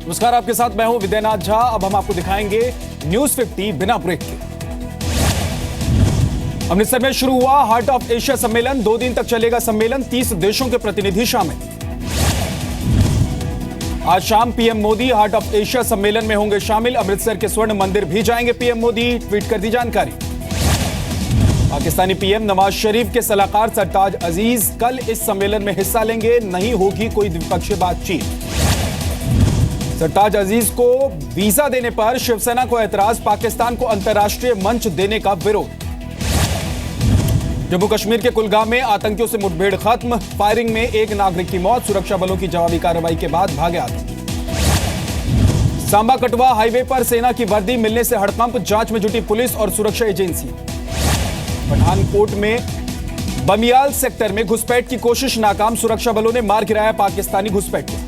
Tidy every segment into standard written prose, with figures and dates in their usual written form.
नमस्कार, आपके साथ मैं हूं विद्यानाथ झा। अब हम आपको दिखाएंगे न्यूज 50 बिना ब्रेक के। अमृतसर में शुरू हुआ हार्ट ऑफ एशिया सम्मेलन। 2 दिन तक चलेगा सम्मेलन। 30 देशों के प्रतिनिधि शामिल। आज शाम PM Modi heart of Asia सम्मेलन में होंगे शामिल। अमृतसर के स्वर्ण मंदिर भी जाएंगे पीएम मोदी, ट्वीट कर दी जानकारी। पाकिस्तानी पीएम नवाज शरीफ के सलाहकार सरताज अजीज कल इस सम्मेलन में हिस्सा लेंगे। नहीं होगी कोई द्विपक्षीय बातचीत। सरताज अजीज को वीजा देने पर शिवसेना को ऐतराज। पाकिस्तान को अंतर्राष्ट्रीय मंच देने का विरोध। जम्मू कश्मीर के कुलगाम में आतंकियों से मुठभेड़ खत्म। फायरिंग में एक नागरिक की मौत। सुरक्षा बलों की जवाबी कार्रवाई के बाद भागे आतंकी। सांबा कटवा हाईवे पर सेना की वर्दी मिलने से हड़कंप। जांच में जुटी पुलिस और सुरक्षा एजेंसी। पठानकोट में बमियाल सेक्टर में घुसपैठ की कोशिश नाकाम। सुरक्षा बलों ने मार गिराया पाकिस्तानी घुसपैठियों।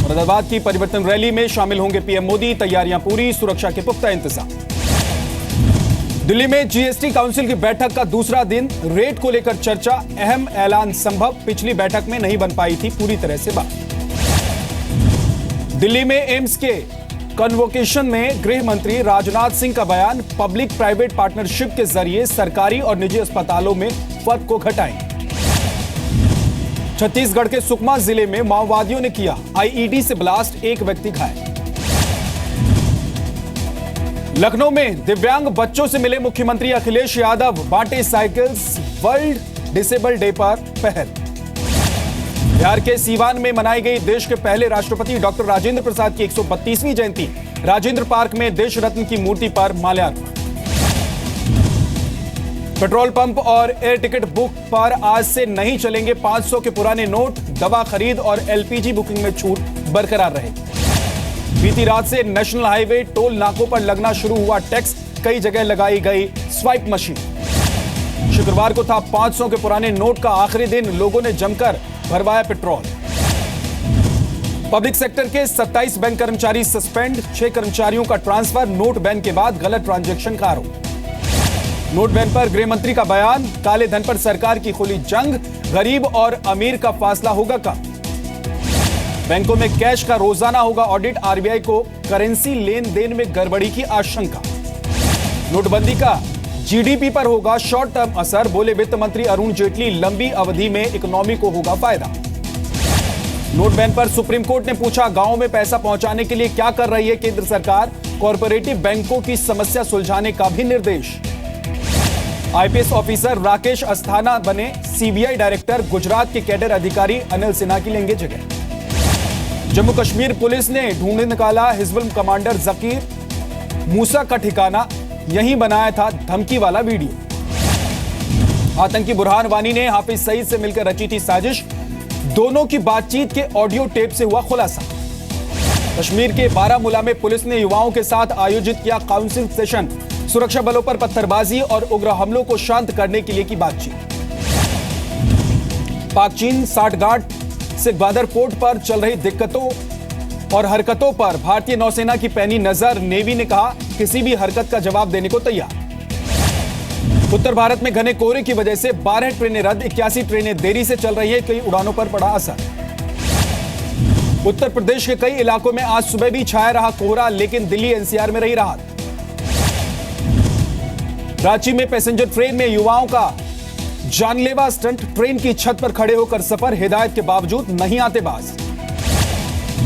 मुरादाबाद की परिवर्तन रैली में शामिल होंगे पीएम मोदी। तैयारियां पूरी, सुरक्षा के पुख्ता इंतजाम। दिल्ली में जीएसटी काउंसिल की बैठक का दूसरा दिन। रेट को लेकर चर्चा। अहम ऐलान संभव। पिछली बैठक में नहीं बन पाई थी पूरी तरह से बात। दिल्ली में एम्स के कन्वोकेशन में गृह मंत्री राजनाथ सिंह का बयान। पब्लिक प्राइवेट पार्टनरशिप के जरिए सरकारी और निजी अस्पतालों में फर्क को घटाएंगे। छत्तीसगढ़ के सुकमा जिले में माओवादियों ने किया आईईडी से ब्लास्ट। एक व्यक्ति घायल। लखनऊ में दिव्यांग बच्चों से मिले मुख्यमंत्री अखिलेश यादव। बांटे साइकिल्स। वर्ल्ड डिसेबल डे पर पहल। बिहार के सीवान में मनाई गई देश के पहले राष्ट्रपति डॉक्टर राजेंद्र प्रसाद की 132वीं जयंती। राजेंद्र पार्क में देश रत्न की मूर्ति पर माल्यार्पण। पेट्रोल पंप और एयर टिकट बुक पर आज से नहीं चलेंगे 500 के पुराने नोट। दवा खरीद और एलपीजी बुकिंग में छूट बरकरार रहेगी। बीती रात से नेशनल हाईवे टोल नाकों पर लगना शुरू हुआ टैक्स। कई जगह लगाई गई स्वाइप मशीन। शुक्रवार को था 500 के पुराने नोट का आखिरी दिन। लोगों ने जमकर भरवाया पेट्रोल। पब्लिक सेक्टर के 27 बैंक कर्मचारी सस्पेंड। 6 कर्मचारियों का ट्रांसफर। नोट बैन के बाद गलत ट्रांजैक्शन का आरोप। नोट बैन पर गृह मंत्री का बयान। काले धन पर सरकार की खुली जंग। गरीब और अमीर का फासला होगा कम। बैंकों में कैश का रोजाना होगा ऑडिट। आरबीआई को करेंसी लेन देन में गड़बड़ी की आशंका। नोटबंदी का जीडीपी पर होगा शॉर्ट टर्म असर, बोले वित्त मंत्री अरुण जेटली। लंबी अवधि में इकोनॉमी को होगा फायदा। नोट बैन पर सुप्रीम कोर्ट ने पूछा, गांवों में पैसा पहुंचाने के लिए क्या कर रही है केंद्र सरकार। कॉर्पोरेटिव बैंकों की समस्या सुलझाने का भी निर्देश। आईपीएस ऑफिसर राकेश अस्थाना बने सीबीआई डायरेक्टर। गुजरात के कैडर अधिकारी अनिल सिन्हा की लेंगे जगह। जम्मू कश्मीर पुलिस ने ढूंढ निकाला हिजबुल कमांडर जकीर मूसा का ठिकाना। यहीं बनाया था धमकी वाला वीडियो। आतंकी बुरहान वानी ने हाफिज सईद से मिलकर रची थी साजिश। दोनों की बातचीत के ऑडियो टेप से हुआ खुलासा। कश्मीर के बारामूला में पुलिस ने युवाओं के साथ आयोजित किया काउंसिल सेशन। सुरक्षा बलों पर पत्थरबाजी और उग्र हमलों को शांत करने के लिए की बातचीत। पाक चीन साठगांठ से ग्वादर पोर्ट पर चल रही दिक्कतों और हरकतों पर भारतीय नौसेना की पैनी नजर। नेवी ने कहा किसी भी हरकत का जवाब देने को तैयार। उत्तर भारत में घने कोहरे की वजह से 12 ट्रेनें रद्द। 81 ट्रेनें देरी से चल रही है। कई उड़ानों पर पड़ा असर। उत्तर प्रदेश के कई इलाकों में आज सुबह भी छाया रहा कोहरा, लेकिन दिल्ली एनसीआर में रही राहत। रांची में पैसेंजर ट्रेन में युवाओं का जानलेवा स्टंट। ट्रेन की छत पर खड़े होकर सफर। हिदायत के बावजूद नहीं आते बाज।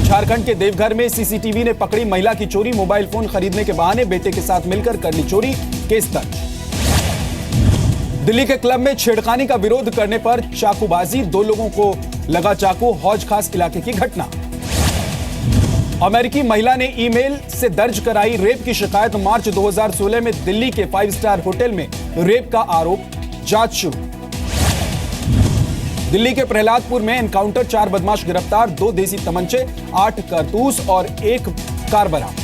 झारखंड के देवघर में सीसीटीवी ने पकड़ी महिला की चोरी। मोबाइल फोन खरीदने के बहाने बेटे के साथ मिलकर कर ली चोरी। केस दर्ज। दिल्ली के क्लब में छेड़खानी का विरोध करने पर चाकूबाजी। 2 लोगों को लगा चाकू। हौज खास इलाके की घटना। अमेरिकी महिला ने ईमेल से दर्ज कराई रेप की शिकायत। मार्च 2016 में दिल्ली के 5 स्टार होटल में रेप का आरोप। जांच शुरू। दिल्ली के प्रहलादपुर में एनकाउंटर। 4 बदमाश गिरफ्तार। 2 देसी तमंचे, 8 कारतूस और 1 कार बरामद।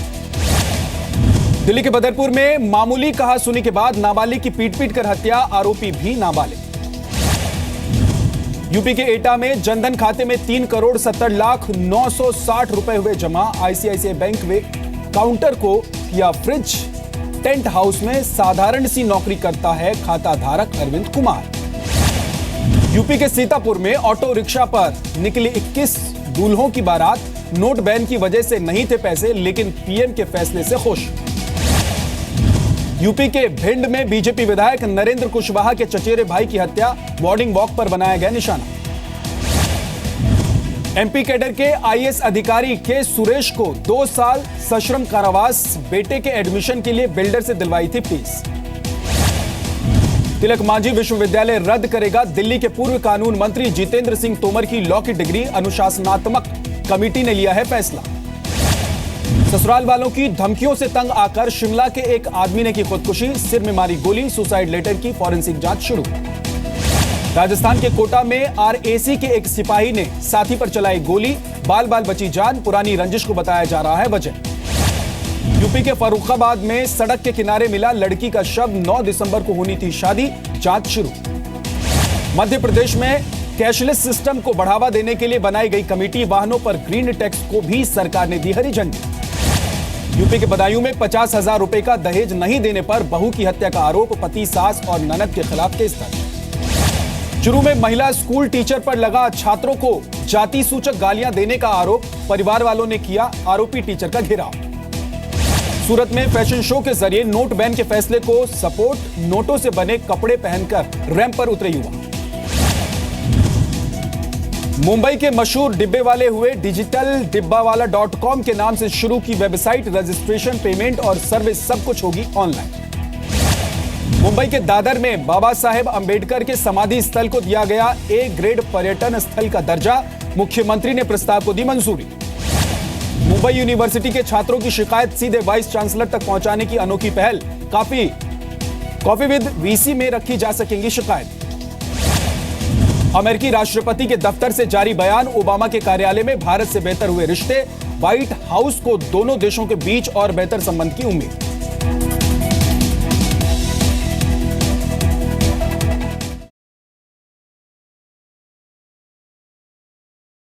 दिल्ली के बदरपुर में मामूली कहासुनी के बाद नाबालिग की पीट कर हत्या। आरोपी भी नाबालिग। यूपी के एटा में जनधन खाते में 3,70,09,60 रुपए हुए जमा। आईसीआईसीआई बैंक में काउंटर को या फ्रिज। टेंट हाउस में साधारण सी नौकरी करता है खाता धारक अरविंद कुमार। यूपी के सीतापुर में ऑटो रिक्शा पर निकली 21 दूल्हों की बारात। नोट बैन की वजह से नहीं थे पैसे, लेकिन पीएम के फैसले से खुश। यूपी के भिंड में बीजेपी विधायक नरेंद्र कुशवाहा के चचेरे भाई की हत्या, मॉर्निंग वॉक पर बनाया गया निशाना। एमपी कैडर के आईएएस अधिकारी के सुरेश को 2 साल सश्रम कारावास, बेटे के एडमिशन के लिए बिल्डर से दिलवाई थी फीस। तिलक मांझी विश्वविद्यालय रद्द करेगा, दिल्ली के पूर्व कानून मंत्री जितेंद्र सिंह तोमर की लॉ की डिग्री, अनुशासनात्मक कमेटी ने लिया है फैसला। ससुराल वालों की धमकियों से तंग आकर शिमला के एक आदमी ने की खुदकुशी, सिर में मारी गोली, सुसाइड लेटर की फॉरेंसिक जांच शुरू। राजस्थान के कोटा में आरएसी के एक सिपाही ने साथी पर चलाई गोली, बाल बाल बची जान, पुरानी रंजिश को बताया जा रहा है वजह। यूपी के फर्रुखाबाद में सड़क के किनारे मिला लड़की का शव, 9 दिसंबर को होनी थी शादी, जांच शुरू। मध्य प्रदेश में कैशलेस सिस्टम को बढ़ावा देने के लिए बनाई गई कमेटी, वाहनों पर ग्रीन टैक्स को भी सरकार ने दी हरी झंडी। यूपी के बदायूं में 50,000 रुपए का दहेज नहीं देने पर बहू की हत्या का आरोप, पति, सास और ननद के खिलाफ केस दर्ज। चुरू में महिला स्कूल टीचर पर लगा छात्रों को जाति सूचक गालियां देने का आरोप, परिवार वालों ने किया आरोपी टीचर का घेराव। सूरत में फैशन शो के जरिए नोट बैन के फैसले को सपोर्ट, नोटों से बने कपड़े पहनकर रैंप पर उतरे युवा। मुंबई के मशहूर डिब्बे वाले हुए डिजिटल डिब्बावाला.com के नाम से शुरू की वेबसाइट, रजिस्ट्रेशन, पेमेंट और सर्विस सब कुछ होगी ऑनलाइन। मुंबई के दादर में बाबा साहेब अंबेडकर के समाधि स्थल को दिया गया ए ग्रेड पर्यटन स्थल का दर्जा, मुख्यमंत्री ने प्रस्ताव को दी मंजूरी। मुंबई यूनिवर्सिटी के छात्रों की शिकायत सीधे वाइस चांसलर तक पहुंचाने की अनोखी पहल, कॉफी विद वीसी में रखी जा सकेंगी शिकायत। अमेरिकी राष्ट्रपति के दफ्तर से जारी बयान, ओबामा के कार्यालय में भारत से बेहतर हुए रिश्ते, व्हाइट हाउस को दोनों देशों के बीच और बेहतर संबंध की उम्मीद।